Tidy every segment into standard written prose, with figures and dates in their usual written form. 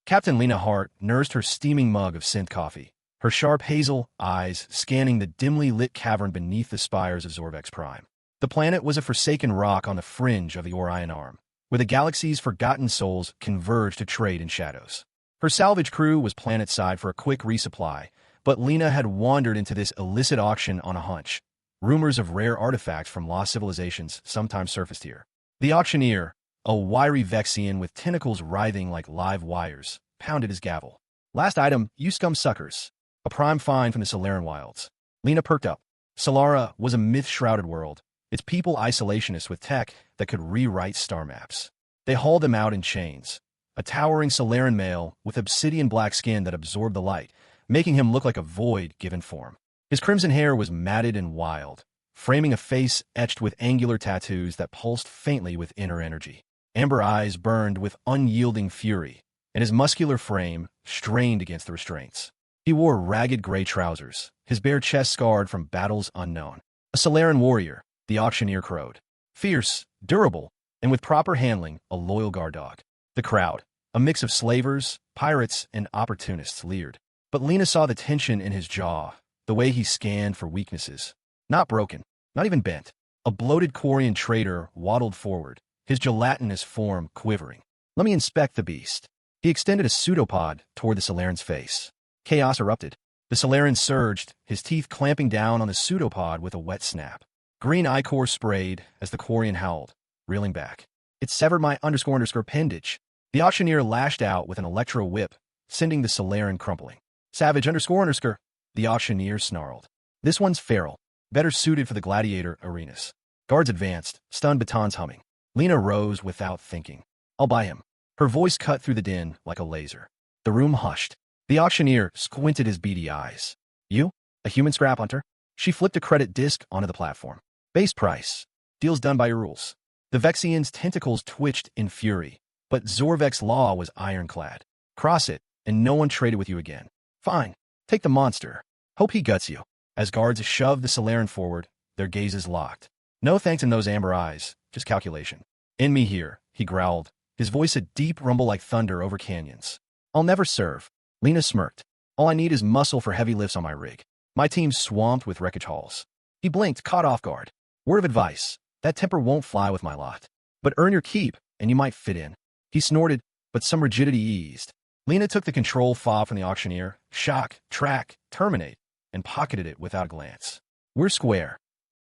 Captain Lena Hart nursed her steaming mug of synth coffee, her sharp hazel eyes scanning the dimly lit cavern beneath the spires of Zorvex Prime. The planet was a forsaken rock on the fringe of the Orion Arm, where the galaxy's forgotten souls converged to trade in shadows. Her salvage crew was planet-side for a quick resupply, but Lena had wandered into this illicit auction on a hunch. Rumors of rare artifacts from lost civilizations sometimes surfaced here. The auctioneer, a wiry Vexian with tentacles writhing like live wires, pounded his gavel. "Last item, you scum suckers. A prime find from the Solaren wilds." Lena perked up. Solara was a myth-shrouded world, its people isolationists with tech that could rewrite star maps. They hauled him out in chains, a towering Solaren male with obsidian black skin that absorbed the light, making him look like a void given form. His crimson hair was matted and wild, framing a face etched with angular tattoos that pulsed faintly with inner energy. Amber eyes burned with unyielding fury, and his muscular frame strained against the restraints. He wore ragged gray trousers, his bare chest scarred from battles unknown. A Solaren warrior, the auctioneer crowed. Fierce, durable, and with proper handling, a loyal guard dog. The crowd, a mix of slavers, pirates, and opportunists, leered. But Lena saw the tension in his jaw, the way he scanned for weaknesses. Not broken, not even bent. A bloated Quarian trader waddled forward, his gelatinous form quivering. "Let me inspect the beast." He extended a pseudopod toward the Solaran's face. Chaos erupted. The Solaran surged, his teeth clamping down on the pseudopod with a wet snap. Green ichor sprayed as the Quarian howled, reeling back. "It severed my __ appendage." The auctioneer lashed out with an electro whip, sending the Solaran crumpling. "Savage __ the auctioneer snarled. "This one's feral, better suited for the gladiator arenas." Guards advanced, stunned batons humming. Lena rose without thinking. "I'll buy him." Her voice cut through the din like a laser. The room hushed. The auctioneer squinted his beady eyes. "You? A human scrap hunter?" She flipped a credit disc onto the platform. "Base price. Deals done by your rules." The Vexian's tentacles twitched in fury, but Zorvex law was ironclad. "Cross it, and no one traded with you again." "Fine. Take the monster. Hope he guts you." As guards shoved the Solaren forward, their gazes locked. No thanks in those amber eyes, just calculation. "In me here," he growled, his voice a deep rumble like thunder over canyons. "I'll never serve." Lena smirked. "All I need is muscle for heavy lifts on my rig. My team's swamped with wreckage hauls." He blinked, caught off guard. "Word of advice, that temper won't fly with my lot. But earn your keep, and you might fit in." He snorted, but some rigidity eased. Lena took the control fob from the auctioneer, shock, track, terminate, and pocketed it without a glance. "We're square."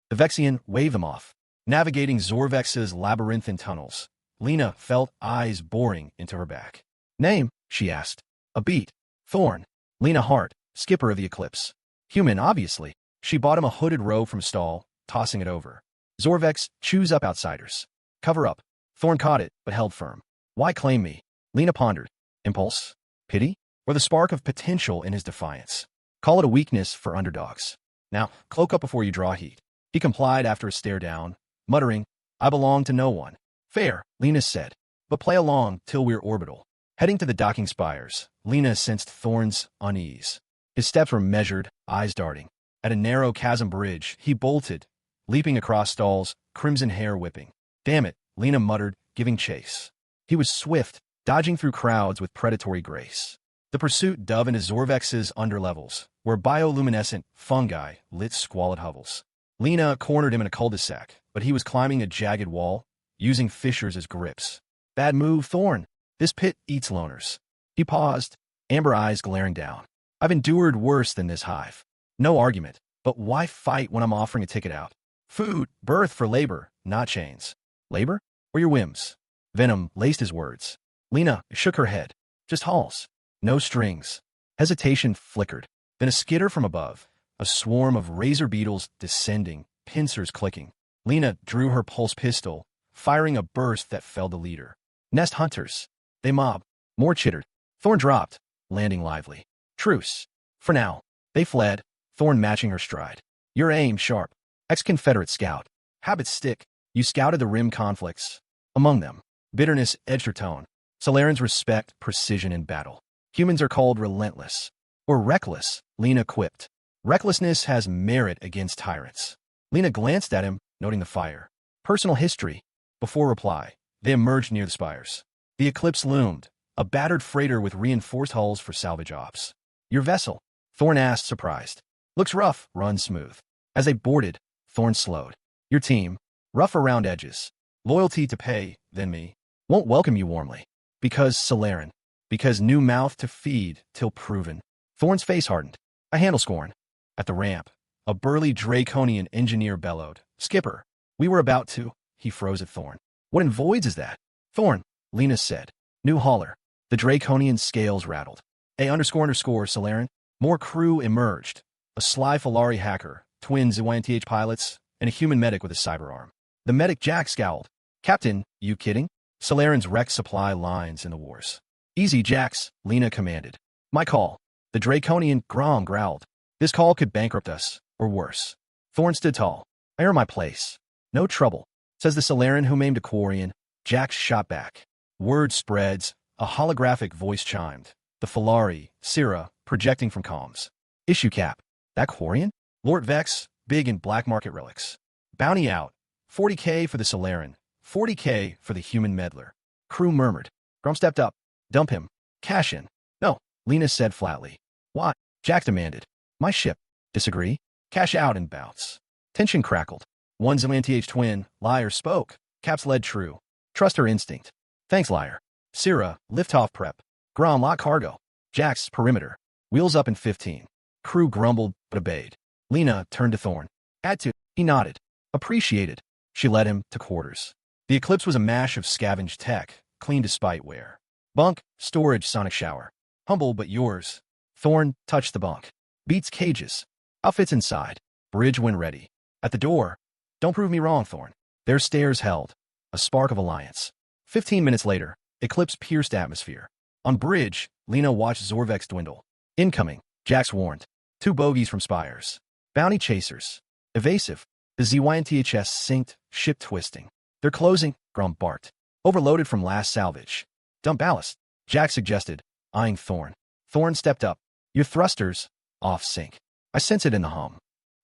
The Vexian waved them off. Navigating Zorvex's labyrinthine tunnels, Lena felt eyes boring into her back. "Name?" she asked. "A beat. Thorn. Lena Hart, skipper of the Eclipse." "Human, obviously." She bought him a hooded robe from a stall, tossing it over. "Zorvex, choose up outsiders. Cover up." Thorn caught it, but held firm. "Why claim me?" Lena pondered. Impulse? Pity? Or the spark of potential in his defiance? Call it a weakness for underdogs. "Now, cloak up before you draw heat." He complied after a stare down, muttering, "I belong to no one." "Fair," Lena said, "but play along till we're orbital." Heading to the docking spires, Lena sensed Thorn's unease. His steps were measured, eyes darting. At a narrow chasm bridge, he bolted, leaping across stalls, crimson hair whipping. "Damn it," Lena muttered, giving chase. He was swift, dodging through crowds with predatory grace. The pursuit dove into Zorvex's underlevels, where bioluminescent fungi lit squalid hovels. Lena cornered him in a cul-de-sac, but he was climbing a jagged wall, using fissures as grips. "Bad move, Thorn. This pit eats loners." He paused, amber eyes glaring down. "I've endured worse than this hive." No argument, but why fight when I'm offering a ticket out? Food, birth for labor, not chains. Labor? Or your whims? Venom laced his words. Lena shook her head. "Just halls. No strings." Hesitation flickered. Then a skitter from above, a swarm of razor beetles descending, pincers clicking. Lena drew her pulse pistol, firing a burst that felled the leader. Nest hunters. They mob. More chittered. Thorn dropped, landing lively. "Truce. For now." They fled, Thorn matching her stride. "Your aim sharp. Ex-Confederate scout. Habits stick. You scouted the rim conflicts. Among them, bitterness edged her tone. Solarans respect precision in battle. Humans are called relentless. Or reckless, Lena quipped. Recklessness has merit against tyrants. Lena glanced at him, noting the fire. Personal history. Before reply, they emerged near the spires. The eclipse loomed, A battered freighter with reinforced hulls for salvage ops. Your vessel? Thorne asked, surprised. Looks rough, run smooth. As they boarded, Thorne slowed. Your team? Rough around edges. Loyalty to pay, then me. Won't welcome you warmly. Because Solaren. Because new mouth to feed, till proven. Thorne's face hardened. I handle scorn. At the ramp, a burly Draconian engineer bellowed. Skipper. We were about to. He froze at Thorne. What in voids is that? Thorne, Lena said. New hauler. The Draconian scales rattled. A__, Solaren. More crew emerged. A sly Falari hacker, twin ZYNTH pilots, and a human medic with a cyber arm. The medic Jack scowled. Captain, you kidding? Solaren's wrecked supply lines in the wars. Easy, Jax, Lena commanded. My call. The Draconian Grom growled. This call could bankrupt us, or worse. Thorne stood tall. I earn my place. No trouble, says the Solaren who aimed a Quarian. Jax shot back. Word spreads. A holographic voice chimed. The Falari, Syrah, projecting from comms. Issue cap. That Quarian? Lord Vex, big in black market relics. Bounty out. 40K for the Solaren. 40K for the human meddler. Crew murmured. Grom stepped up. Dump him. Cash in. No, Lena said flatly. Why? Jack demanded. My ship. Disagree? Cash out and bounce. Tension crackled. One ZYNTH twin, Liar, spoke. Caps led true. Trust her instinct. Thanks, Liar. Syrah, liftoff prep. Grom, lock cargo. Jax, perimeter. Wheels up in 15. Crew grumbled, but obeyed. Lena turned to Thorne. Add to. He nodded. Appreciated. She led him to quarters. The Eclipse was a mash of scavenged tech, clean despite wear. Bunk, storage, sonic shower. Humble but yours. Thorne touched the bunk. Beats cages. Outfits inside. Bridge when ready. At the door. Don't prove me wrong, Thorne. Their stares held. A spark of alliance. 15 minutes later, Eclipse pierced atmosphere. On bridge, Lena watched Zorvex dwindle. Incoming, Jax warned. 2 bogies from Spires. Bounty chasers. Evasive. The ZYNTHS synced, ship twisting. They're closing, Grom barked. Overloaded from last salvage. Dump ballast, Jack suggested, eyeing Thorne. Thorne stepped up. Your thrusters, off sync. I sense it in the hum.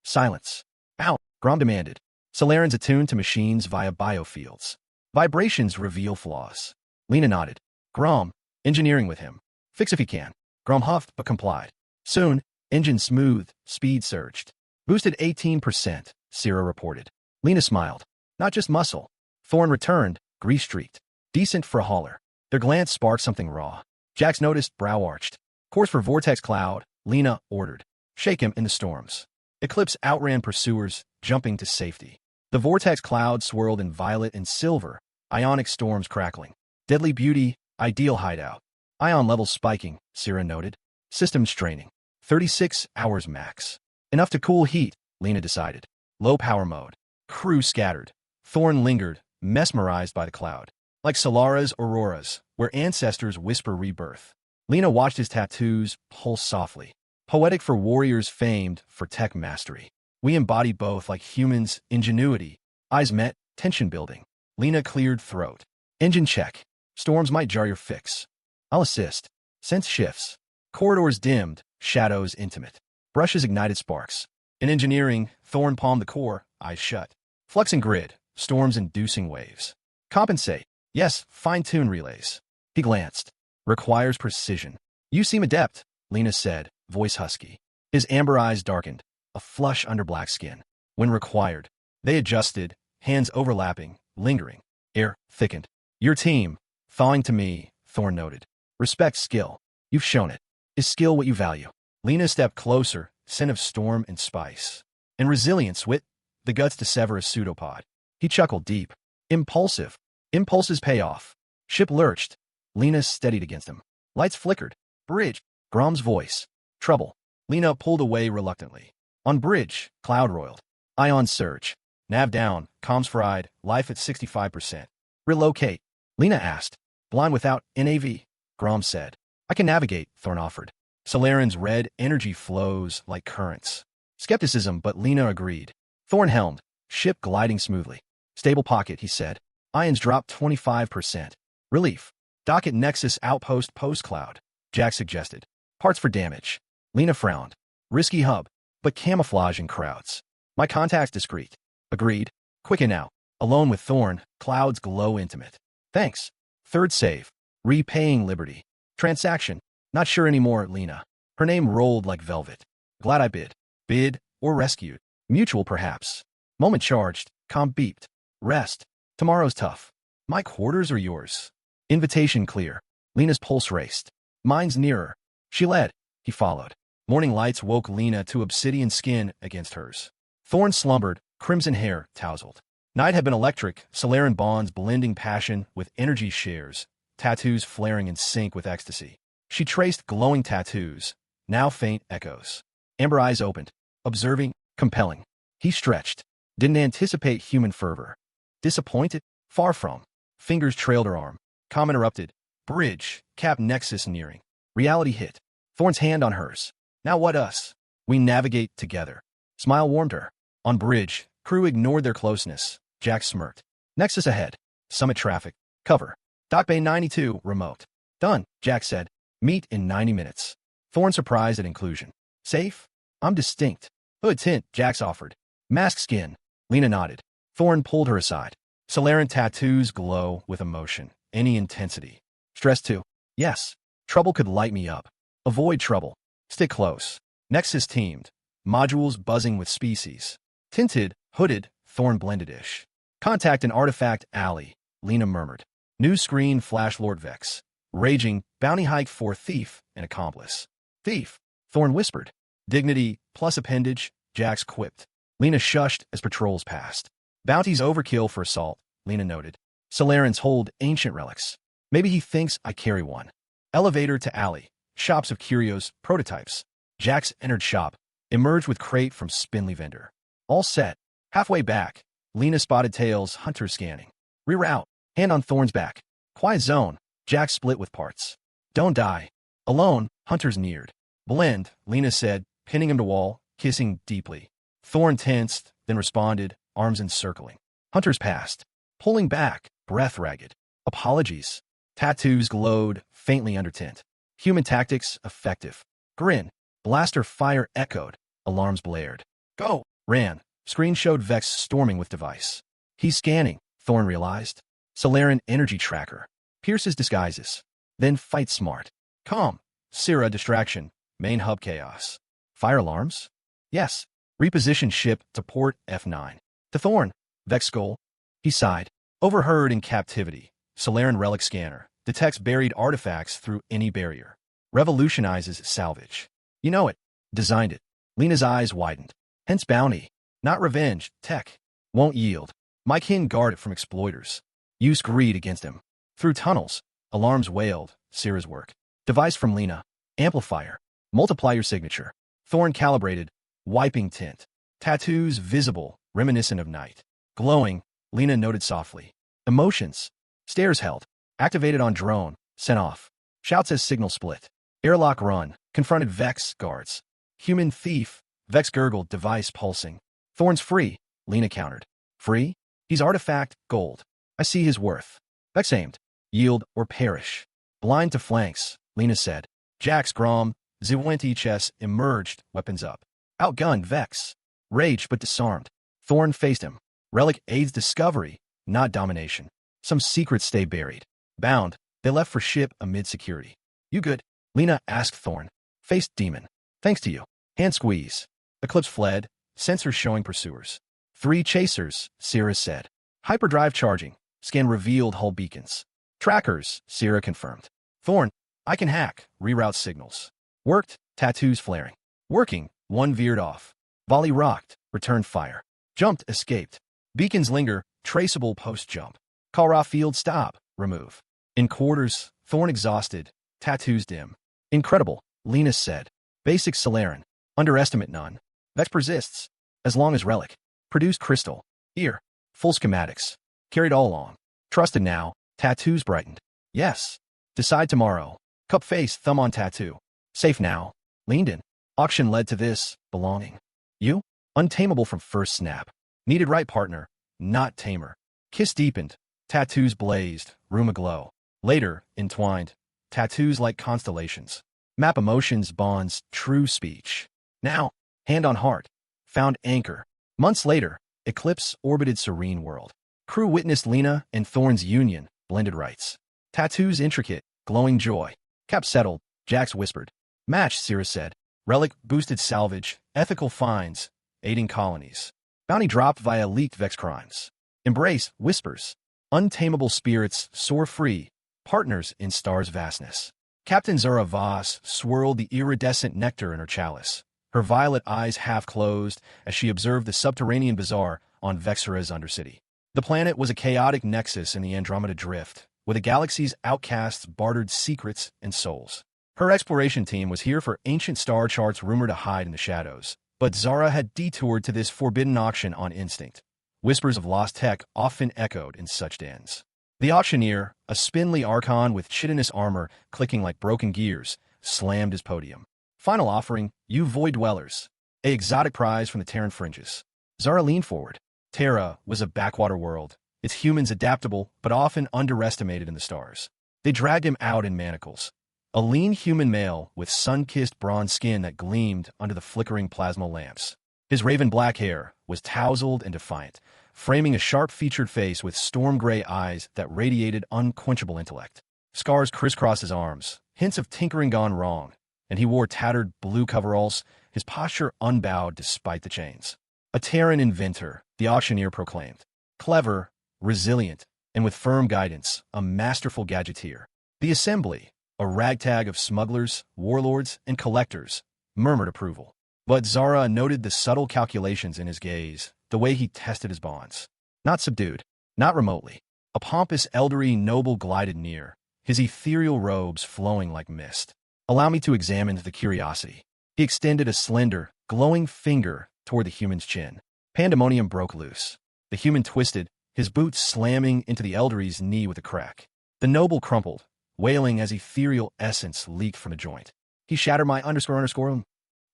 Silence. Out, Grom demanded. Solaren's attuned to machines via biofields. Vibrations reveal flaws. Lena nodded. Grom, engineering with him. Fix if he can. Grom huffed but complied. Soon, engine smooth, speed surged. Boosted 18%, Syrah reported. Lena smiled. Not just muscle. Thorne returned, grease-streaked. Decent for a hauler. Their glance sparked something raw. Jax noticed, brow arched. Course for Vortex Cloud, Lena ordered. Shake him in the storms. Eclipse outran pursuers, jumping to safety. The Vortex Cloud swirled in violet and silver, ionic storms crackling. Deadly beauty, ideal hideout. Ion levels spiking, Syrah noted. System straining. 36 hours max. Enough to cool heat, Lena decided. Low power mode. Crew scattered. Thorne lingered, mesmerized by the cloud. Like Solara's auroras, where ancestors whisper rebirth. Lena watched his tattoos pulse softly. Poetic for warriors famed for tech mastery. We embody both like humans' ingenuity. Eyes met, tension building. Lena cleared throat. Engine check. Storms might jar your fix. I'll assist. Sense shifts. Corridors dimmed, shadows intimate. Brushes ignited sparks. In engineering, Thorne palmed the core, eyes shut. Fluxing grid, storms inducing waves. Compensate. Yes, fine-tune relays. He glanced. Requires precision. You seem adept, Lena said, voice husky. His amber eyes darkened, a flush under black skin. When required, they adjusted, hands overlapping, lingering. Air thickened. Your team, thawing to me, Thorne noted. Respect skill. You've shown it. Is skill what you value? Lena stepped closer, scent of storm and spice. And resilience, wit, the guts to sever a pseudopod. He chuckled deep. Impulsive. Impulses pay off. Ship lurched. Lena steadied against him. Lights flickered. Bridge. Grom's voice. Trouble. Lena pulled away reluctantly. On bridge, cloud roiled. Ion surge. Nav down, comms fried, life at 65%. Relocate. Lena asked. Blind without NAV. Grom said. I can navigate, Thorne offered. Solaren's red energy flows like currents. Skepticism, but Lena agreed. Thorne helmed. Ship gliding smoothly. Stable pocket, he said. Ions dropped 25%. Relief. Dock at Nexus Outpost Post-Cloud, Jack suggested. Parts for damage. Lena frowned. Risky hub, but camouflage in crowds. My contact's discreet. Agreed. Quicken out. Alone with Thorne, clouds glow intimate. Thanks. Third save. Repaying liberty. Transaction. Not sure anymore, Lena. Her name rolled like velvet. Glad I bid. Bid or rescued. Mutual, perhaps. Moment charged. Comp beeped. Rest. Tomorrow's tough. My quarters or yours? Invitation clear. Lena's pulse raced. Mine's nearer. She led. He followed. Morning lights woke Lena to obsidian skin against hers. Thorn slumbered, crimson hair tousled. Night had been electric, Solarian bonds blending passion with energy shares, tattoos flaring in sync with ecstasy. She traced glowing tattoos, now faint echoes. Amber eyes opened, observing, compelling. He stretched. Didn't anticipate human fervor. Disappointed? Far from. Fingers trailed her arm. Calm interrupted. Bridge, cap nexus nearing. Reality hit. Thorn's hand on hers. Now what us? We navigate together. Smile warmed her. On bridge, crew ignored their closeness. Jack smirked. Nexus ahead. Summit traffic. Cover. Dock Bay 92, remote. Done, Jack said. Meet in 90 minutes. Thorn surprised at inclusion. Safe? I'm distinct. Hood tint, Jax offered. Mask skin. Lena nodded. Thorn pulled her aside. Solarian tattoos glow with emotion. Any intensity. Stress too. Yes. Trouble could light me up. Avoid trouble. Stick close. Nexus teamed. Modules buzzing with species. Tinted, hooded, Thorn blended-ish. Contact an artifact alley, Lena murmured. New screen flash Lord Vex. Raging, bounty hike for thief and accomplice. Thief, Thorn whispered. Dignity plus appendage, Jax quipped. Lena shushed as patrols passed. Bounty's overkill for assault, Lena noted. Solarians hold ancient relics. Maybe he thinks I carry one. Elevator to alley. Shops of curios, prototypes. Jax entered shop. Emerged with crate from spindly vendor. All set. Halfway back. Lena spotted tails, hunter scanning. Reroute. Hand on Thorn's back. Quiet zone. Jax split with parts. Don't die. Alone, hunters neared. Blend, Lena said, pinning him to wall, kissing deeply. Thorn tensed, then responded, arms encircling. Hunters passed. Pulling back, breath ragged. Apologies. Tattoos glowed, faintly under tint. Human tactics, effective. Grin. Blaster fire echoed. Alarms blared. Go! Ran. Screen showed Vex storming with device. He's scanning, Thorn realized. Solarian energy tracker. Pierces disguises. Then fight smart. Calm. Syrah distraction. Main hub chaos. Fire alarms? Yes. Reposition ship to port F9. To Thorn. Vex skull. He sighed. Overheard in captivity. Solarian relic scanner. Detects buried artifacts through any barrier. Revolutionizes salvage. You know it. Designed it. Lena's eyes widened. Hence bounty. Not revenge. Tech. Won't yield. My kin guard it from exploiters. Use greed against him. Through tunnels. Alarms wailed. Syrah's work. Device from Lena. Amplifier. Multiply your signature. Thorn calibrated. Wiping tint. Tattoos visible. Reminiscent of night. Glowing. Lena noted softly. Emotions. Stairs held. Activated on drone. Sent off. Shouts as signal split. Airlock run. Confronted Vex guards. Human thief. Vex gurgled. Device pulsing. Thorn's free. Lena countered. Free? He's artifact. Gold. I see his worth. Vex aimed. Yield or perish. Blind to flanks. Lena said. Jax Grom. Ziwenti chess emerged. Weapons up. Outgunned Vex. Rage but disarmed. Thorn faced him. Relic aids discovery. Not domination. Some secrets stay buried. Bound. They left for ship amid security. You good? Lena asked Thorn. Faced demon. Thanks to you. Hand squeeze. Eclipse fled. Sensors showing pursuers. 3 chasers, Syrah said. Hyperdrive charging. Scan revealed hull beacons. Trackers, Syrah confirmed. Thorn. I can hack. Reroute signals. Worked. Tattoos flaring. Working. One veered off. Volley rocked. Returned fire. Jumped. Escaped. Beacons linger. Traceable post-jump. Kalra field stop. Remove. In quarters. Thorn exhausted. Tattoos dim. Incredible, Lena said. Basic Solarian. Underestimate none. Vex persists. As long as relic. Produced crystal. Ear. Full schematics. Carried all along. Trusted now. Tattoos brightened. Yes. Decide tomorrow. Cup face, thumb on tattoo. Safe now. Leaned in. Auction led to this. Belonging. You? Untamable from first snap. Needed right partner. Not tamer. Kiss deepened. Tattoos blazed. Room aglow. Later, entwined. Tattoos like constellations. Map emotions, bonds, true speech. Now, hand on heart. Found anchor. Months later, Eclipse orbited serene world. Crew witnessed Lena and Thorn's union, blended rights. Tattoos intricate, glowing joy. Cap settled, Jax whispered. Match, Cirrus said. Relic boosted salvage, ethical fines, aiding colonies. Bounty dropped via leaked Vex crimes. Embrace, whispers. Untamable spirits soar free, partners in stars' vastness. Captain Zara Voss swirled the iridescent nectar in her chalice, her violet eyes half closed as she observed the subterranean bazaar on Vexara's undercity. The planet was a chaotic nexus in the Andromeda Drift, where the galaxy's outcasts bartered secrets and souls. Her exploration team was here for ancient star charts rumored to hide in the shadows, but Zara had detoured to this forbidden auction on instinct. Whispers of lost tech often echoed in such dens. The auctioneer, a spindly archon with chitinous armor clicking like broken gears, slammed his podium. Final offering, you void dwellers. A exotic prize from the Terran fringes. Zara leaned forward. Terra was a backwater world, its humans adaptable but often underestimated in the stars. They dragged him out in manacles. A lean human male with sun-kissed bronze skin that gleamed under the flickering plasma lamps. His raven black hair was tousled and defiant, framing a sharp-featured face with storm-gray eyes that radiated unquenchable intellect. Scars crisscrossed his arms, hints of tinkering gone wrong, and he wore tattered blue coveralls, his posture unbowed despite the chains. A Terran inventor, the auctioneer proclaimed. Clever, resilient, and with firm guidance, a masterful gadgeteer. The assembly, a ragtag of smugglers, warlords, and collectors, murmured approval. But Zara noted the subtle calculations in his gaze, the way he tested his bonds. Not subdued, not remotely. A pompous elderly noble glided near, his ethereal robes flowing like mist. Allow me to examine the curiosity. He extended a slender, glowing finger toward the human's chin. Pandemonium broke loose. The human twisted, his boots slamming into the elderly's knee with a crack. The noble crumpled, wailing as ethereal essence leaked from the joint. He shattered my __.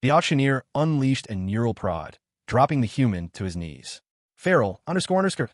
The auctioneer unleashed a neural prod, dropping the human to his knees. Feral __.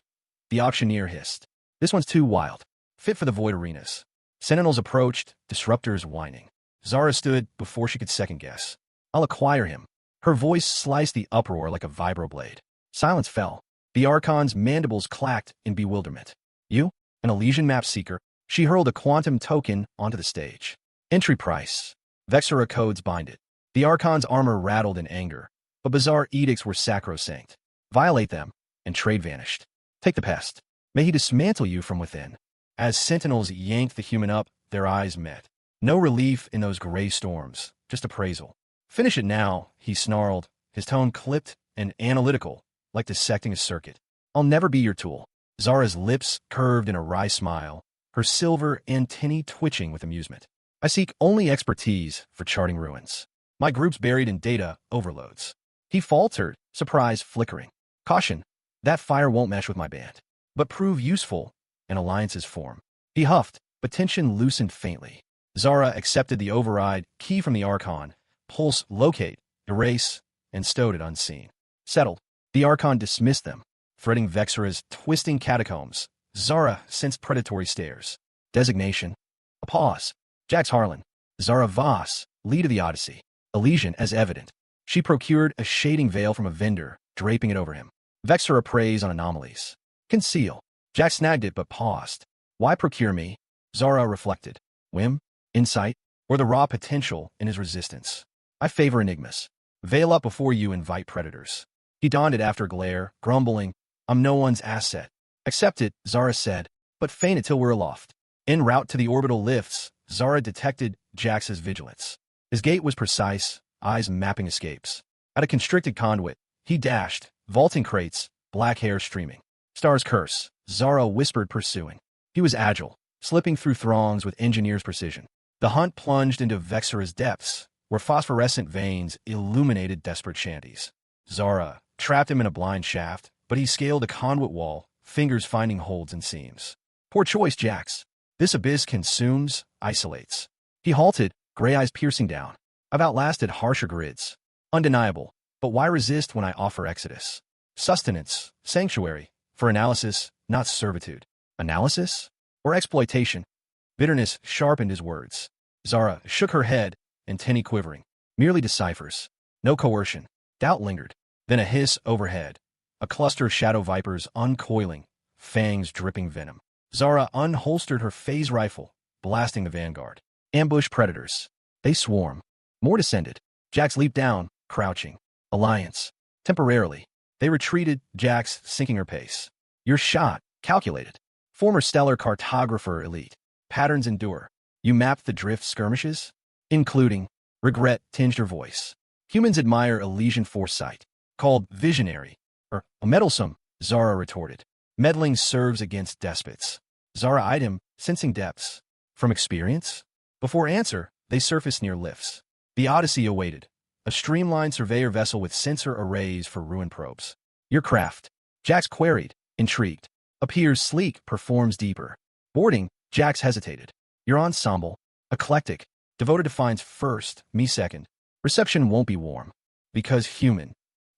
The auctioneer hissed. This one's too wild. Fit for the void arenas. Sentinels approached, disruptors whining. Zara stood before she could second-guess. I'll acquire him. Her voice sliced the uproar like a vibroblade. Silence fell. The Archon's mandibles clacked in bewilderment. You? An Elysian map seeker? She hurled a quantum token onto the stage. Entry price. Vexara codes bind it. The Archon's armor rattled in anger, but bizarre edicts were sacrosanct. Violate them, and trade vanished. Take the pest. May he dismantle you from within. As sentinels yanked the human up, their eyes met. No relief in those gray storms, just appraisal. Finish it now, he snarled, his tone clipped and analytical, like dissecting a circuit. I'll never be your tool. Zara's lips curved in a wry smile, her silver antennae twitching with amusement. I seek only expertise for charting ruins. My group's buried in data overloads. He faltered, surprise flickering. Caution, that fire won't mesh with my band, but prove useful, and alliances form. He huffed, but tension loosened faintly. Zara accepted the override key from the Archon, pulse locate, erase, and stowed it unseen. Settled. The Archon dismissed them, threading Vexara's twisting catacombs. Zara sensed predatory stares. Designation. A pause. Jax Harlan. Zara Voss, lead of the Odyssey. Elysian as evident. She procured a shading veil from a vendor, draping it over him. Vexara preys on anomalies. Conceal. Jax snagged it but paused. Why procure me? Zara reflected. Whim? Insight? Or the raw potential in his resistance? I favor enigmas. Veil up before you invite predators. He donned it after glare, grumbling, I'm no one's asset. Accept it, Zara said, but feign it till we're aloft. En route to the orbital lifts, Zara detected Jax's vigilance. His gait was precise, eyes mapping escapes. At a constricted conduit, he dashed, vaulting crates, black hair streaming. Star's curse, Zara whispered pursuing. He was agile, slipping through throngs with engineer's precision. The hunt plunged into Vexara's depths, where phosphorescent veins illuminated desperate shanties. Zara trapped him in a blind shaft, but he scaled a conduit wall, fingers finding holds and seams. Poor choice, Jax. This abyss consumes, isolates. He halted, gray eyes piercing down. I've outlasted harsher grids. Undeniable, but why resist when I offer exodus? Sustenance, sanctuary, for analysis, not servitude. Analysis? Or exploitation? Bitterness sharpened his words. Zara shook her head, antennae quivering. Merely deciphers. No coercion. Doubt lingered. Then a hiss overhead. A cluster of shadow vipers uncoiling, fangs dripping venom. Zara unholstered her phase rifle, blasting the vanguard. Ambush predators. They swarm. More descended. Jax leaped down, crouching. Alliance. Temporarily. They retreated, Jax sinking her pace. Your shot. Calculated. Former stellar cartographer elite. Patterns endure. You mapped the drift skirmishes? Including. Regret tinged her voice. Humans admire Elysian foresight. Called visionary. Or meddlesome, Zara retorted. Meddling serves against despots. Zara eyed him, sensing depths. From experience? Before answer, they surfaced near lifts. The Odyssey awaited. A streamlined surveyor vessel with sensor arrays for ruin probes. Your craft. Jax queried, intrigued. Appears sleek, performs deeper. Boarding, Jax hesitated. Your ensemble. Eclectic. Devoted defines first, me second. Reception won't be warm. Because human.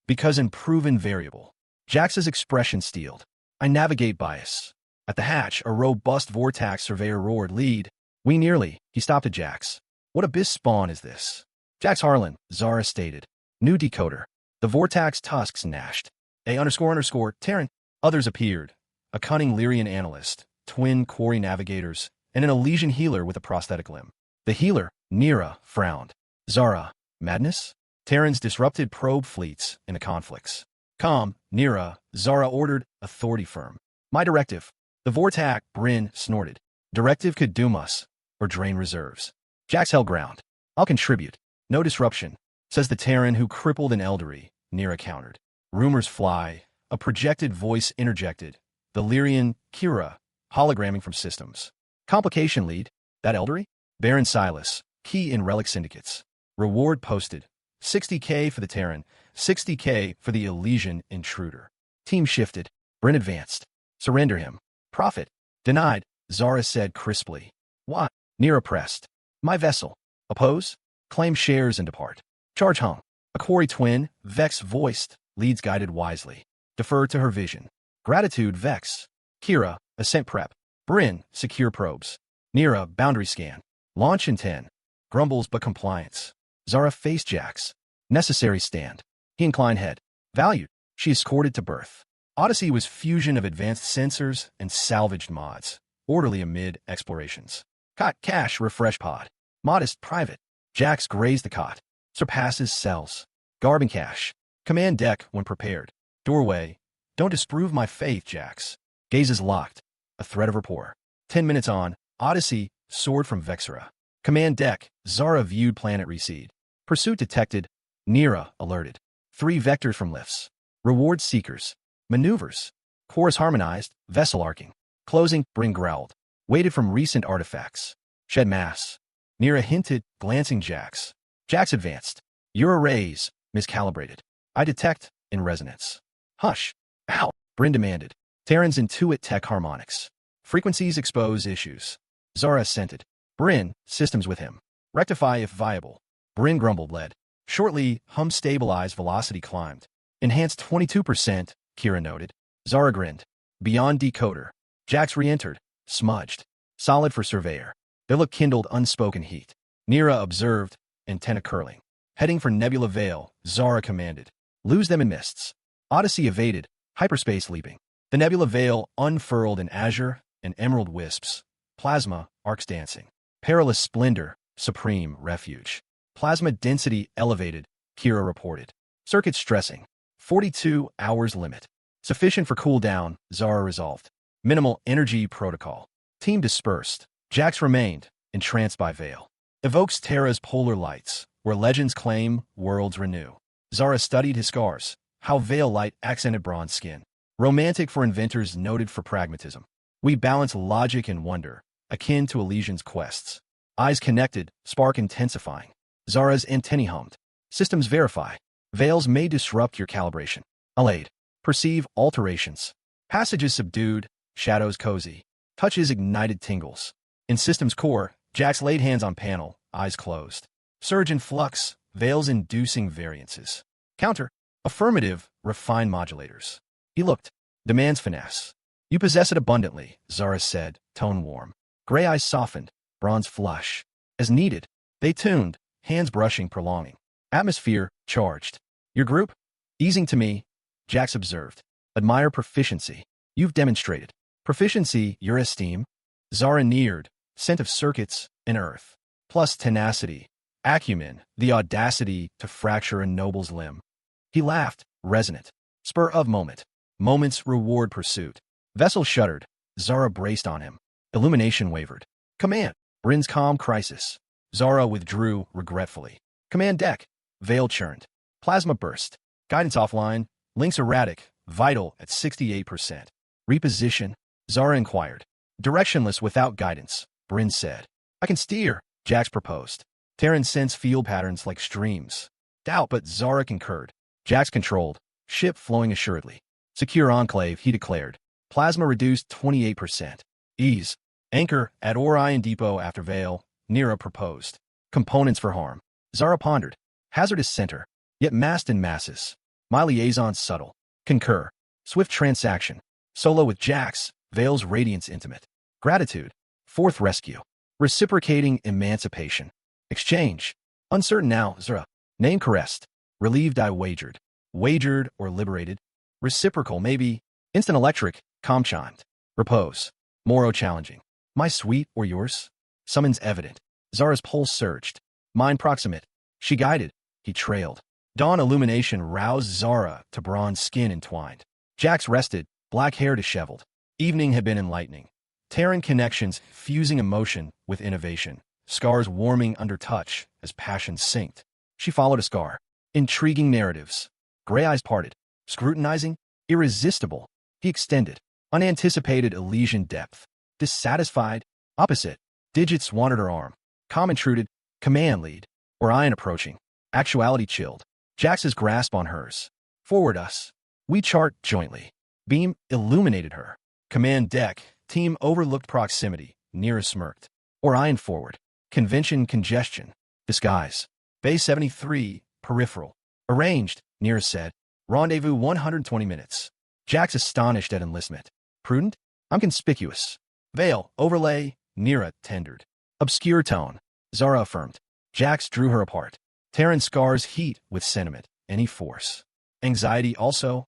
Because unproven variable. Jax's expression steeled. I navigate bias. At the hatch, a robust vortex surveyor roared, lead. We nearly. He stopped at Jax. What abyss spawn is this? Jax Harlan, Zara stated. New decoder. The vortex tusks gnashed. Terran. Others appeared. A cunning Lyrian analyst, twin quarry navigators, and an Elysian healer with a prosthetic limb. The healer, Nira, frowned. Zara, madness? Terrans disrupted probe fleets in the conflicts. Calm, Nira, Zara ordered, authority firm. My directive. The Vortac, Bryn, snorted. Directive could doom us, or drain reserves. Jax held ground. I'll contribute. No disruption, says the Terran who crippled an elderly, Nira countered. Rumors fly. A projected voice interjected. The Lyrian, Kira, hologramming from systems. Complication lead. That elderly? Baron Silas, key in relic syndicates. Reward posted. 60K for the Terran, 60K for the Elysian intruder. Team shifted. Bryn advanced. Surrender him. Profit. Denied, Zara said crisply. What? Nira pressed. My vessel. Oppose? Claim shares and depart. Charge hung. A quarry twin, Vex voiced, leads guided wisely. Defer to her vision. Gratitude, Vex. Kira, ascent prep. Bryn, secure probes. Nira, boundary scan. Launch in 10. Grumbles but compliance. Zara faced Jax. Necessary stand. He inclined head. Valued. She escorted to berth. Odyssey was fusion of advanced sensors and salvaged mods. Orderly amid explorations. Cot cache refresh pod. Modest private. Jax grazed the cot. Surpasses cells. Garbing cache. Command deck when prepared. Doorway. Don't disprove my faith, Jax. Gazes locked. A thread of rapport. 10 minutes on. Odyssey. Sword from Vexera. Command deck. Zara viewed planet recede. Pursuit detected. Nira alerted. 3 vectors from lifts. Reward seekers. Maneuvers. Course harmonized. Vessel arcing. Closing. Bryn growled. Weighted from recent artifacts. Shed mass. Nira hinted, glancing Jax. Jax advanced. Your arrays. Miscalibrated. I detect. In resonance. Hush. Ow. Bryn demanded. Terran's intuit tech harmonics. Frequencies expose issues. Zara assented. Bryn, systems with him. Rectify if viable. Bryn grumbled led. Shortly, hum stabilized, velocity climbed. Enhanced 22%, Kira noted. Zara grinned. Beyond decoder. Jax re-entered. Smudged. Solid for surveyor. Their look kindled unspoken heat. Nira observed, antenna curling. Heading for Nebula Vale, Zara commanded. Lose them in mists. Odyssey evaded, hyperspace leaping. The Nebula Vale unfurled in azure and emerald wisps. Plasma, arcs dancing. Perilous splendor, supreme refuge. Plasma density elevated, Kira reported. Circuit stressing. 42 hours limit. Sufficient for cooldown, Zara resolved. Minimal energy protocol. Team dispersed. Jax remained, entranced by Vale. Evokes Terra's polar lights, where legends claim, worlds renew. Zara studied his scars, how Vale light accented bronze skin. Romantic for inventors noted for pragmatism. We balance logic and wonder, akin to Elysian's quests. Eyes connected, spark intensifying. Zara's antennae hummed. Systems verify. Veils may disrupt your calibration. Allayed. Perceive alterations. Passages subdued, shadows cozy. Touches ignited tingles. In systems core, Jax laid hands on panel, eyes closed. Surge in flux, veils inducing variances. Counter. Affirmative, refined modulators. He looked. Demands finesse. You possess it abundantly, Zara said, tone warm. Gray eyes softened, bronze flush. As needed, they tuned, hands brushing, prolonging. Atmosphere, charged. Your group? Easing to me, Jax observed. Admire proficiency. You've demonstrated. Proficiency, your esteem? Zara neared, scent of circuits, and earth. plus tenacity, acumen, the audacity to fracture a noble's limb. He laughed, resonant. Spur of moment. Moment's reward pursuit. Vessel shuddered. Zara braced on him. Illumination wavered. Command. Bryn's calm crisis. Zara withdrew regretfully. Command deck. Veil churned. Plasma burst. Guidance offline. Links erratic. Vital at 68%. Reposition. Zara inquired. Directionless without guidance, Bryn said. I can steer, Jax proposed. Terran sensed field patterns like streams. Doubt, but Zara concurred. Jax controlled. Ship flowing assuredly. Secure enclave, he declared. Plasma reduced 28%. Ease. Anchor at Orion Depot after Veil, Nira proposed. Components for harm. Zara pondered. Hazardous center, yet massed in masses. My liaison subtle. Concur. Swift transaction. Solo with Jax, Veil's radiance intimate. Gratitude. Fourth rescue. Reciprocating emancipation. Exchange. Uncertain now, Zara. Name caressed. Relieved I wagered. Wagered or liberated. Reciprocal maybe. Instant electric, calm chimed. Repose. Moro challenging. My sweet or yours? Summons evident. Zara's pulse surged. Mind proximate. She guided. He trailed. Dawn illumination roused Zara to bronze skin entwined. Jax rested, black hair disheveled. Evening had been enlightening. Terran connections fusing emotion with innovation. Scars warming under touch as passion synced. She followed a scar. Intriguing narratives. Gray eyes parted. Scrutinizing. Irresistible. He extended. Unanticipated Elysian depth. Dissatisfied. Opposite. Digits wandered her arm. Calm intruded. Command lead. Orion approaching. Actuality chilled. Jax's grasp on hers. Forward us. We chart jointly. Beam illuminated her. Command deck. Team overlooked proximity. Nira smirked. Orion forward. Convention congestion. Disguise. Bay 73. Peripheral. Arranged, Nira said. Rendezvous 120 minutes. Jax astonished at enlistment. Prudent? I'm conspicuous. Veil. Overlay. Nira tendered. Obscure tone. Zara affirmed. Jax drew her apart. Terran scars heat with sentiment. Any force. Anxiety also.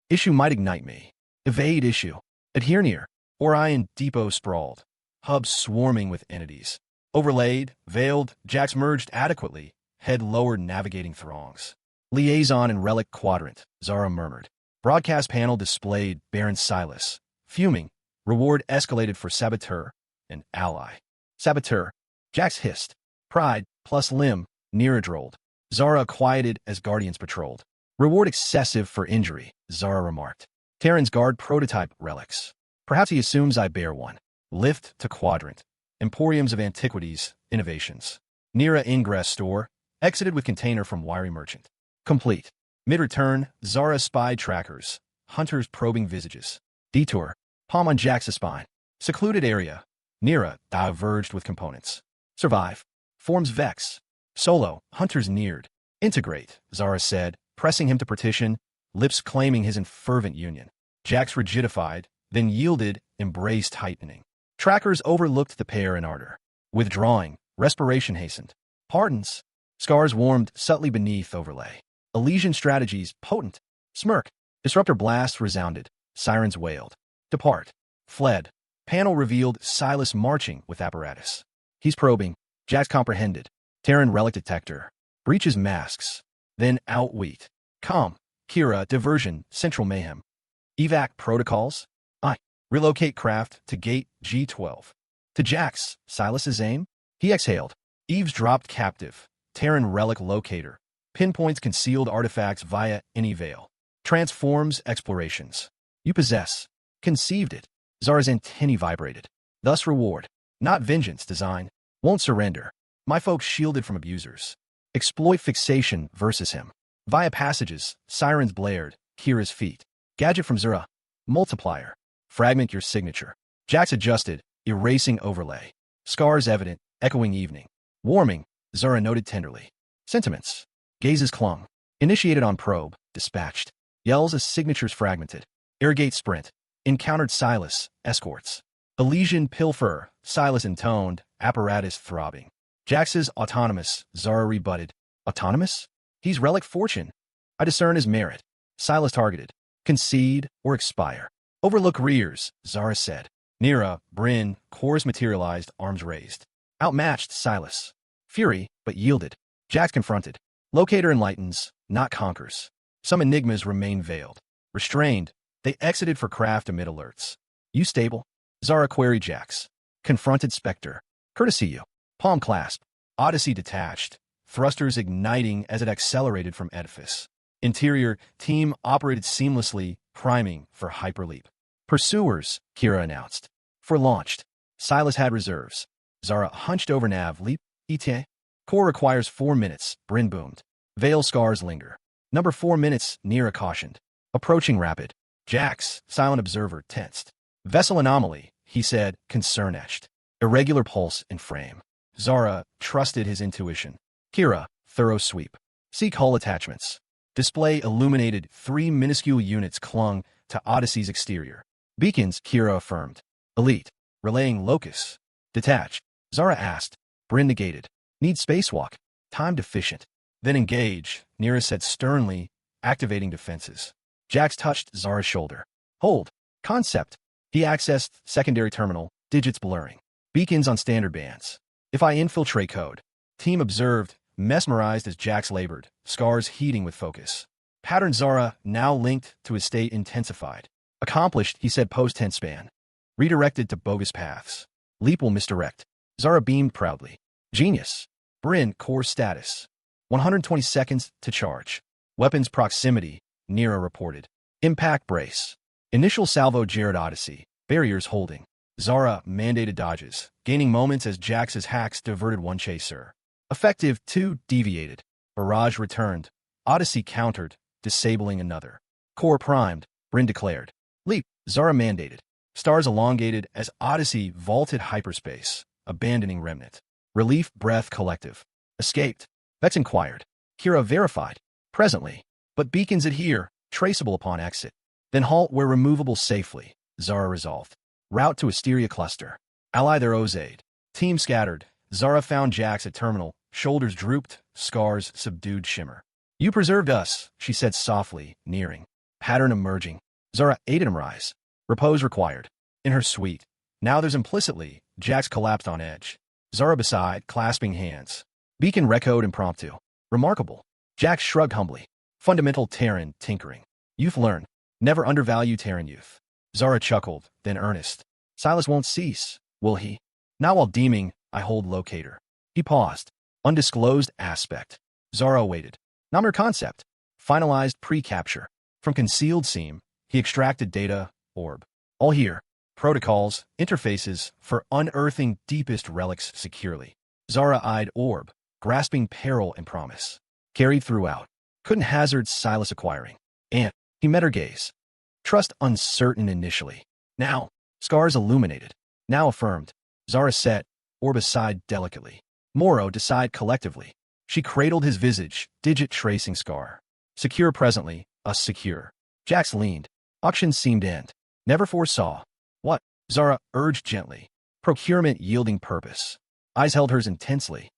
Issue might ignite me. Evade issue. Adhere near. Orion Depot sprawled. Hubs swarming with entities. Overlaid, veiled, Jax merged adequately. Head lowered navigating throngs. Liaison and relic quadrant, Zara murmured. Broadcast panel displayed Baron Silas. Fuming. Reward escalated for saboteur. An ally. Saboteur. Jax hissed. Pride, plus limb, Nira drolled. Zara quieted as guardians patrolled. Reward excessive for injury, Zara remarked. Terran's guard prototype relics. Perhaps he assumes I bear one. Lift to quadrant. Emporiums of antiquities, innovations. Nira ingress store. Exited with container from wiry merchant. Complete. Mid-return, Zara spy trackers. Hunters probing visages. Detour. Palm on Jax's spine. Secluded area. Nira diverged with components. Survive. Forms vex. Solo. Hunters neared. Integrate, Zara said, pressing him to partition, lips claiming his fervent union. Jax rigidified, then yielded, embraced heightening. Trackers overlooked the pair in ardor. Withdrawing, respiration hastened. Pardons. Scars warmed subtly beneath overlay. Elysian strategies potent. Smirk. Disruptor blasts resounded. Sirens wailed. Depart. Fled. Panel revealed Silas marching with apparatus. He's probing. Jax comprehended. Terran relic detector. Breaches masks. Then outwheat. Calm. Kira, diversion, central mayhem. Evac protocols. Relocate craft to gate G12. To Jax, Silas's aim. He exhaled. Eavesdropped captive. Terran relic locator. Pinpoints concealed artifacts via any veil. Transforms explorations. You possess. Conceived it. Zara's antennae vibrated. Thus reward. Not vengeance design. Won't surrender. My folks shielded from abusers. Exploit fixation versus him. Via passages, sirens blared, Kira's feet. Gadget from Zara. Multiplier. Fragment your signature. Jax adjusted, erasing overlay. Scars evident, echoing evening. Warming, Zara noted tenderly. Sentiments. Gazes clung. Initiated on probe, dispatched. Yells as signatures fragmented. Irrigate sprint. Encountered Silas, escorts. Elysian pilfer, Silas intoned, apparatus throbbing. Jax's autonomous, Zara rebutted. Autonomous? He's relic fortune. I discern his merit. Silas targeted. Concede or expire. Overlook rears, Zara said. Nira, Bryn, cores materialized, arms raised. outmatched Silas. Fury, but yielded. Jax confronted. Locator enlightens, not conquers. Some enigmas remain veiled. Restrained, they exited for craft amid alerts. You stable? Zara queried Jax. Confronted Spectre. Courtesy you. Palm clasp. Odyssey detached. Thrusters igniting as it accelerated from edifice. Interior, team operated seamlessly, priming for hyperleap. Pursuers, Kira announced. For launched. Silas had reserves. Zara hunched over nav, leap, ETA. Core requires 4 minutes, Bryn boomed. Veil scars linger. Number 4 minutes, Nira cautioned. Approaching rapid. Jax, silent observer, tensed. Vessel anomaly, he said, concern etched. Irregular pulse in frame. Zara trusted his intuition. Kira, thorough sweep. Seek hull attachments. Display illuminated 3 minuscule units clung to Odyssey's exterior. Beacons, Kira affirmed. Elite. Relaying locus. Detach. Zara asked. Bryn negated. Need spacewalk. Time deficient. Then engage, Nira said sternly, activating defenses. Jax touched Zara's shoulder. Hold. Concept. He accessed secondary terminal, digits blurring. Beacons on standard bands. If I infiltrate code. Team observed, mesmerized as Jax labored, scars heating with focus. Pattern Zara, now linked to his state, intensified. Accomplished, he said post-tense span. Redirected to bogus paths. Leap will misdirect. Zara beamed proudly. Genius. Bryn, core status. 120 seconds to charge. Weapons proximity, Nira reported. Impact brace. Initial salvo Jared Odyssey. Barriers holding. Zara mandated dodges, gaining moments as Jax's hacks diverted one chaser. Effective 2 deviated. Barrage returned. Odyssey countered, disabling another. Core primed, Bryn declared. Leap, Zara mandated. Stars elongated as Odyssey vaulted hyperspace, abandoning remnant. Relief breath collective. Escaped. Vex inquired. Kira verified. Presently. But beacons adhere, traceable upon exit. Then halt where removable safely, Zara resolved. Route to Asteria cluster. Ally their Ozaid. Team scattered. Zara found Jax at terminal, shoulders drooped, scars subdued shimmer. You preserved us, she said softly, nearing. Pattern emerging. Zara aided him rise. Repose required. In her suite. Now there's implicitly, Jax collapsed on edge. Zara beside, clasping hands. Beacon recode impromptu. Remarkable. Jax shrugged humbly. Fundamental Terran tinkering. Youth learn. Never undervalue Terran youth. Zara chuckled, then earnest. Silas won't cease, will he? Now while deeming, I hold locator. He paused. Undisclosed aspect. Zara waited. Not mere concept. Finalized pre-capture. From concealed seam, he extracted data, orb. All here. Protocols, interfaces, for unearthing deepest relics securely. Zara eyed orb, grasping peril and promise. Carried throughout. Couldn't hazard Silas acquiring. And he met her gaze. Trust uncertain initially. Now, scars illuminated. Now affirmed. Zara set, orb aside delicately. Moro decide collectively. She cradled his visage, digit tracing scar. Secure presently, us secure. Jax leaned. Auction seemed end. Never foresaw. What? Zara urged gently. Procurement yielding purpose. Eyes held hers intensely.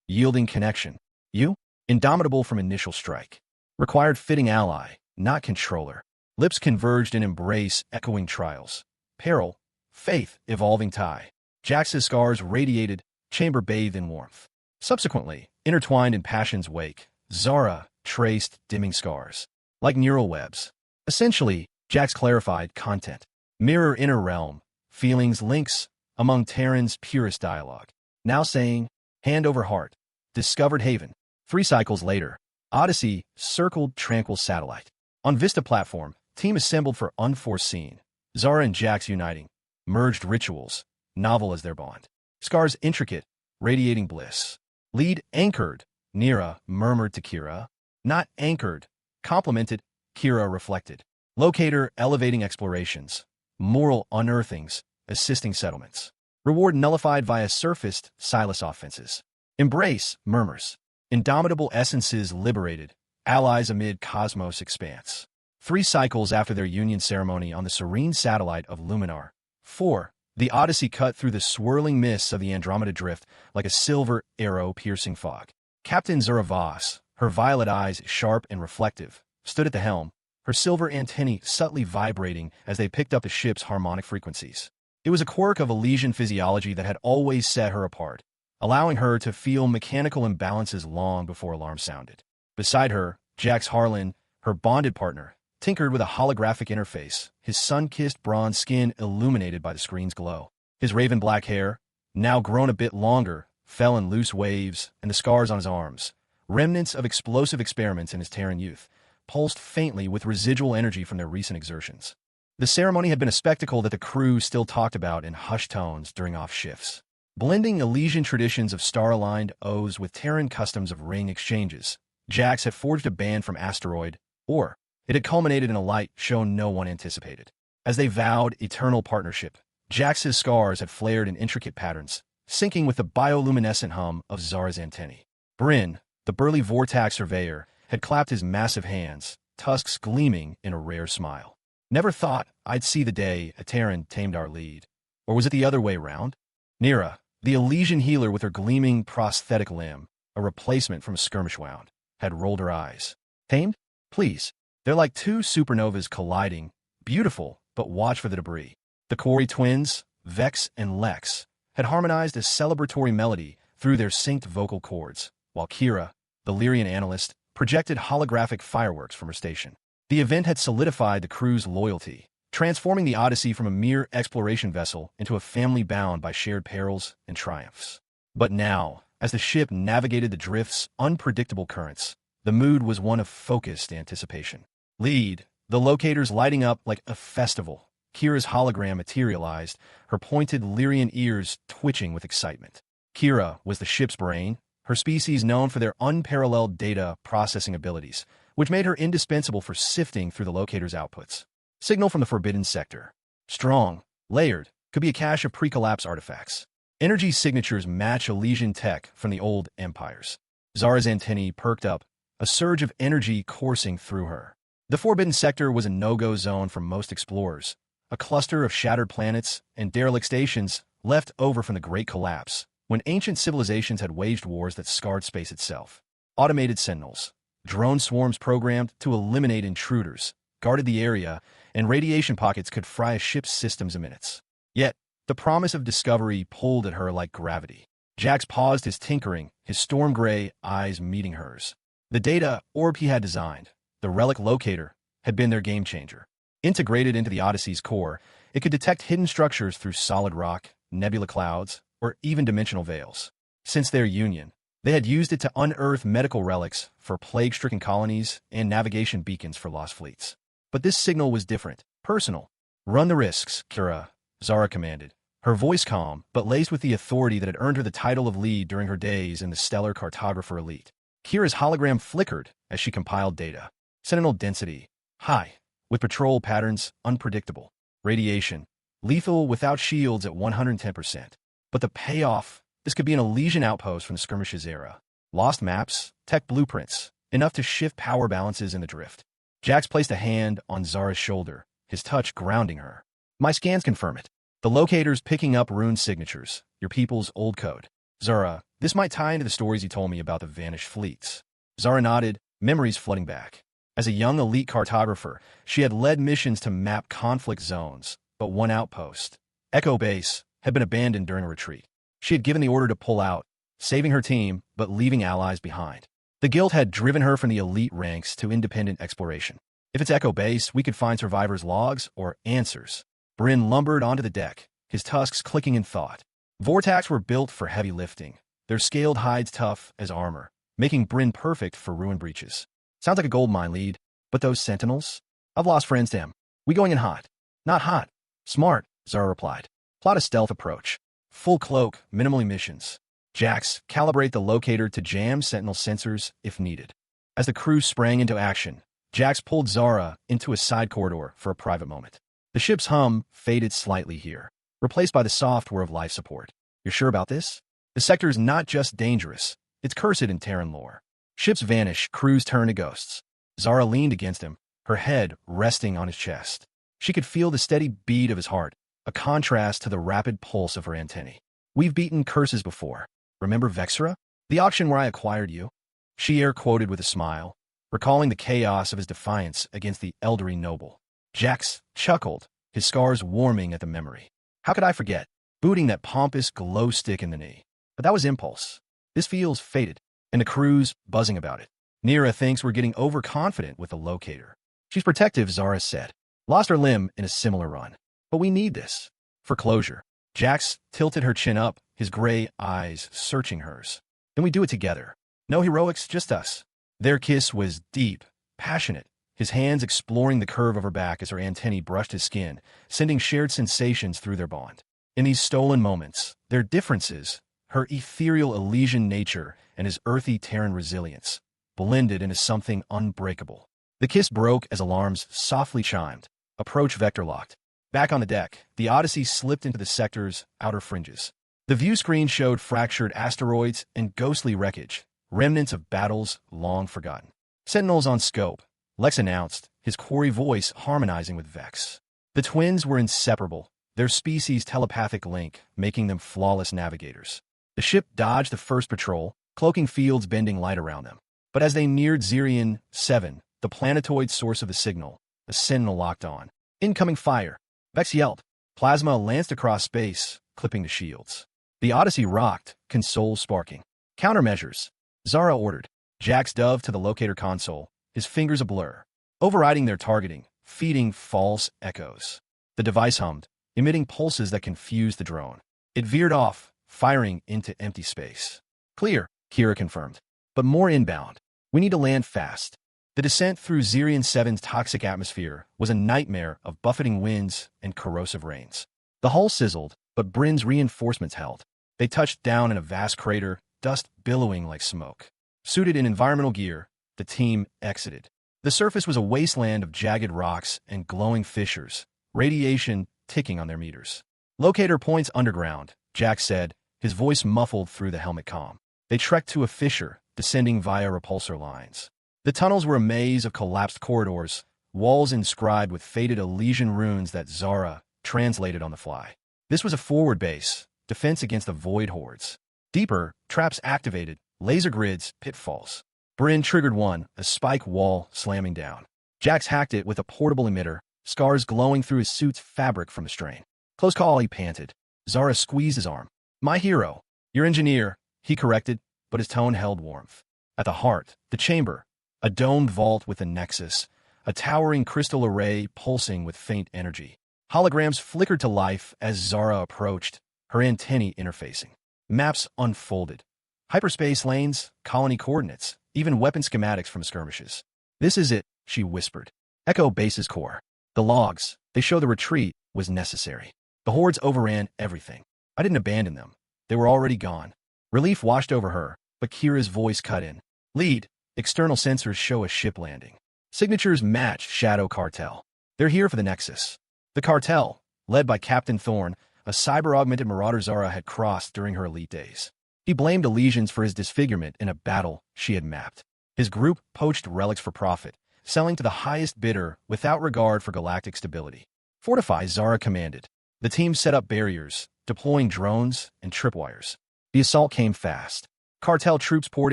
Yielding connection. You? Indomitable from initial strike. Required fitting ally, not controller. Lips converged in embrace, echoing trials. Peril, faith, evolving tie. Jax's scars radiated, chamber bathed in warmth. Subsequently, intertwined in passion's wake, Zara traced dimming scars. Like neural webs. Essentially, Jax clarified content. Mirror inner realm, feelings links among Terran's purest dialogue. Now saying, hand over heart. Discovered haven. 3 cycles later, Odyssey circled tranquil satellite. On Vista platform, team assembled for unforeseen. Zara and Jax uniting. Merged rituals, novel as their bond. Scars intricate, radiating bliss. Lead anchored, Nira murmured to Kira. Not anchored, complimented, Kira reflected. Locator elevating explorations. Moral unearthings, assisting settlements. Reward nullified via surfaced, Silas offenses. Embrace, murmurs. Indomitable essences liberated, allies amid cosmos expanse. 3 cycles after their union ceremony on the serene satellite of Luminar. 4. The Odyssey cut through the swirling mists of the Andromeda Drift like a silver arrow piercing fog. Captain Zara Voss, her violet eyes sharp and reflective, stood at the helm, her silver antennae subtly vibrating as they picked up the ship's harmonic frequencies. It was a quirk of Elysian physiology that had always set her apart, allowing her to feel mechanical imbalances long before alarms sounded. Beside her, Jax Harlan, her bonded partner, tinkered with a holographic interface, his sun-kissed bronze skin illuminated by the screen's glow. His raven black hair, now grown a bit longer, fell in loose waves, and the scars on his arms, remnants of explosive experiments in his Terran youth, pulsed faintly with residual energy from their recent exertions. The ceremony had been a spectacle that the crew still talked about in hushed tones during off shifts. Blending Elysian traditions of star-aligned oaths with Terran customs of ring exchanges, Jax had forged a band from asteroid, or it had culminated in a light show no one anticipated. As they vowed eternal partnership, Jax's scars had flared in intricate patterns, syncing with the bioluminescent hum of Zara's antennae. Bryn, the burly Vortax surveyor, had clapped his massive hands, tusks gleaming in a rare smile. Never thought I'd see the day a Terran tamed our lead. Or was it the other way round? Nira, the Elysian healer with her gleaming prosthetic limb, a replacement from a skirmish wound, had rolled her eyes. Tamed? Please. They're like two supernovas colliding, beautiful, but watch for the debris. The Quarry twins, Vex and Lex, had harmonized a celebratory melody through their synced vocal cords, while Kira, the Lyrian analyst, projected holographic fireworks from her station. The event had solidified the crew's loyalty, transforming the Odyssey from a mere exploration vessel into a family bound by shared perils and triumphs. But now, as the ship navigated the drift's unpredictable currents, the mood was one of focused anticipation. Lead, the locators lighting up like a festival. Kira's hologram materialized, her pointed Lyrian ears twitching with excitement. Kira was the ship's brain, her species known for their unparalleled data processing abilities, which made her indispensable for sifting through the locator's outputs. Signal from the Forbidden Sector. Strong, layered, could be a cache of pre-collapse artifacts. Energy signatures match Elysian tech from the old empires. Zara's antennae perked up, a surge of energy coursing through her. The Forbidden Sector was a no-go zone for most explorers, a cluster of shattered planets and derelict stations left over from the Great Collapse, when ancient civilizations had waged wars that scarred space itself. Automated sentinels, drone swarms programmed to eliminate intruders, guarded the area, and radiation pockets could fry a ship's systems in minutes. Yet, the promise of discovery pulled at her like gravity. Jax paused his tinkering, his storm gray eyes meeting hers. The data orb he had designed, the relic locator, had been their game-changer. Integrated into the Odyssey's core, it could detect hidden structures through solid rock, nebula clouds, or even dimensional veils. Since their union, they had used it to unearth medical relics for plague-stricken colonies and navigation beacons for lost fleets. But this signal was different, personal. Run the risks, Kira, Zara commanded, her voice calm, but laced with the authority that had earned her the title of lead during her days in the stellar cartographer elite. Kira's hologram flickered as she compiled data. Sentinel density, high, with patrol patterns unpredictable. Radiation, lethal without shields at 110%. But the payoff, this could be an Elysian outpost from the skirmishes era. Lost maps, tech blueprints, enough to shift power balances in the drift. Jax placed a hand on Zara's shoulder, his touch grounding her. My scans confirm it. The locator's picking up rune signatures, your people's old code. Zara, this might tie into the stories you told me about the vanished fleets. Zara nodded, memories flooding back. As a young elite cartographer, she had led missions to map conflict zones, but one outpost, Echo Base, had been abandoned during a retreat. She had given the order to pull out, saving her team, but leaving allies behind. The guild had driven her from the elite ranks to independent exploration. If it's Echo Base, we could find survivors' logs or answers. Bryn lumbered onto the deck, his tusks clicking in thought. Vortax were built for heavy lifting, their scaled hides tough as armor, making Bryn perfect for ruin breaches. Sounds like a gold mine, lead. But those sentinels? I've lost friends to them. We going in hot? Not hot. Smart, Zara replied. Plot a stealth approach. Full cloak, minimal emissions. Jax, calibrate the locator to jam sentinel sensors if needed. As the crew sprang into action, Jax pulled Zara into a side corridor for a private moment. The ship's hum faded slightly here, replaced by the soft whir of life support. You're sure about this? The sector is not just dangerous, it's cursed in Terran lore. Ships vanish, crews turn to ghosts. Zara leaned against him, her head resting on his chest. She could feel the steady beat of his heart, a contrast to the rapid pulse of her antennae. We've beaten curses before. Remember Vexera? The auction where I acquired you? She air-quoted with a smile, recalling the chaos of his defiance against the elderly noble. Jax chuckled, his scars warming at the memory. How could I forget? Booting that pompous glow stick in the knee. But that was impulse. This feels fated, and the crew's buzzing about it. Nira thinks we're getting overconfident with the locator. She's protective, Zara said. Lost her limb in a similar run. But we need this. For closure. Jax tilted her chin up, his gray eyes searching hers. Then we do it together. No heroics, just us. Their kiss was deep, passionate, his hands exploring the curve of her back as her antennae brushed his skin, sending shared sensations through their bond. In these stolen moments, their differences, her ethereal Elysian nature and his earthy Terran resilience, blended into something unbreakable. The kiss broke as alarms softly chimed. Approach vector locked. Back on the deck, the Odyssey slipped into the sector's outer fringes. The view screen showed fractured asteroids and ghostly wreckage, remnants of battles long forgotten. Sentinels on scope, Lex announced, his quarry voice harmonizing with Vex. The twins were inseparable, their species' telepathic link making them flawless navigators. The ship dodged the first patrol, cloaking fields bending light around them. But as they neared Zirian 7, the planetoid source of the signal, a sentinel locked on. Incoming fire. Vex yelped. Plasma lanced across space, clipping the shields. The Odyssey rocked, consoles sparking. Countermeasures. Zara ordered. Jax dove to the locator console, his fingers a blur. Overriding their targeting, feeding false echoes. The device hummed, emitting pulses that confused the drone. It veered off, firing into empty space. Clear, Kira confirmed. But more inbound. We need to land fast. The descent through Zirian 7's toxic atmosphere was a nightmare of buffeting winds and corrosive rains. The hull sizzled, but Bryn's reinforcements held. They touched down in a vast crater, dust billowing like smoke. Suited in environmental gear, the team exited. The surface was a wasteland of jagged rocks and glowing fissures, radiation ticking on their meters. Locator points underground, Jack said, his voice muffled through the helmet comm. They trekked to a fissure, descending via repulsor lines. The tunnels were a maze of collapsed corridors, walls inscribed with faded Elysian runes that Zara translated on the fly. This was a forward base, defense against the void hordes. Deeper, traps activated, laser grids, pitfalls. Bryn triggered one, a spike wall slamming down. Jax hacked it with a portable emitter, scars glowing through his suit's fabric from the strain. Close call, he panted. Zara squeezed his arm. My hero. Your engineer, he corrected, but his tone held warmth. At the heart, the chamber, a domed vault with a nexus, a towering crystal array pulsing with faint energy. Holograms flickered to life as Zara approached, her antennae interfacing. Maps unfolded. Hyperspace lanes, colony coordinates, even weapon schematics from skirmishes. This is it, she whispered. Echo Base's core. The logs, they show the retreat was necessary. The hordes overran everything. I didn't abandon them. They were already gone. Relief washed over her, but Kira's voice cut in. Lead. External sensors show a ship landing. Signatures match Shadow Cartel. They're here for the Nexus. The cartel, led by Captain Thorne, a cyber-augmented marauder Zara had crossed during her elite days. He blamed Elysians for his disfigurement in a battle she had mapped. His group poached relics for profit, selling to the highest bidder without regard for galactic stability. Fortify, Zara commanded. The team set up barriers, deploying drones and tripwires. The assault came fast. Cartel troops poured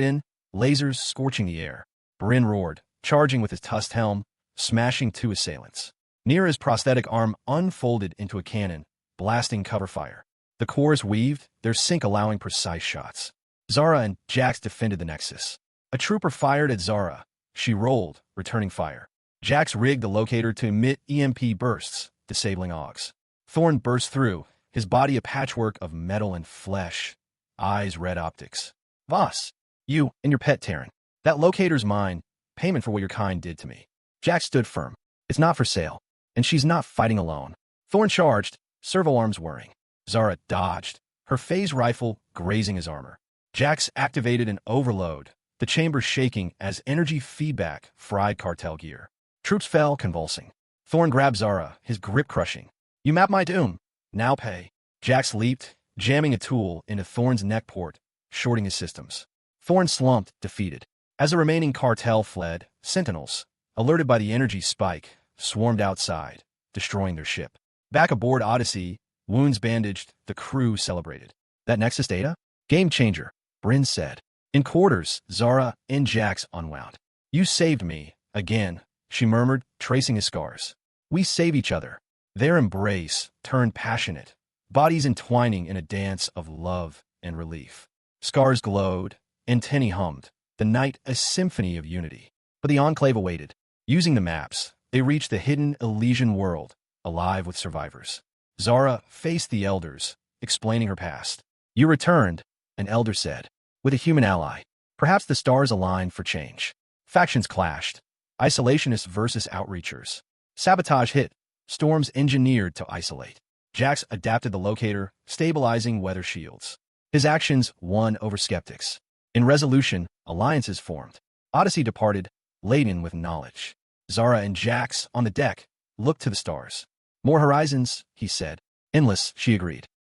in, lasers scorching the air. Bryn roared, charging with his tusked helm, smashing two assailants. Nira's prosthetic arm unfolded into a cannon, blasting cover fire. The cores weaved, their sync allowing precise shots. Zara and Jax defended the Nexus. A trooper fired at Zara. She rolled, returning fire. Jax rigged the locator to emit EMP bursts, disabling AUGs. Thorne burst through, his body a patchwork of metal and flesh, eyes red optics. Voss, you and your pet Terran. That locator's mine, payment for what your kind did to me. Jax stood firm. It's not for sale, and she's not fighting alone. Thorne charged, servo arms whirring. Zara dodged, her phase rifle grazing his armor. Jax activated an overload, the chamber shaking as energy feedback fried cartel gear. Troops fell, convulsing. Thorne grabbed Zara, his grip crushing. You map my doom. Now pay. Jax leaped, jamming a tool into Thorne's neck port, shorting his systems. Thorne slumped, defeated. As the remaining cartel fled, sentinels, alerted by the energy spike, swarmed outside, destroying their ship. Back aboard Odyssey, wounds bandaged, the crew celebrated. That Nexus data? Game changer, Bryn said. In quarters, Zara and Jax unwound. You saved me, again, she murmured, tracing his scars. We save each other. Their embrace turned passionate, bodies entwining in a dance of love and relief. Scars glowed, antennae hummed, the night a symphony of unity. But the Enclave awaited. Using the maps, they reached the hidden Elysian world, alive with survivors. Zara faced the elders, explaining her past. You returned, an elder said, with a human ally. Perhaps the stars aligned for change. Factions clashed. Isolationists versus outreachers. Sabotage hit. Storms engineered to isolate. Jax adapted the locator, stabilizing weather shields. His actions won over skeptics. In resolution, alliances formed. Odyssey departed, laden with knowledge. Zara and Jax, on the deck, looked to the stars. More horizons, he said. Endless, she agreed.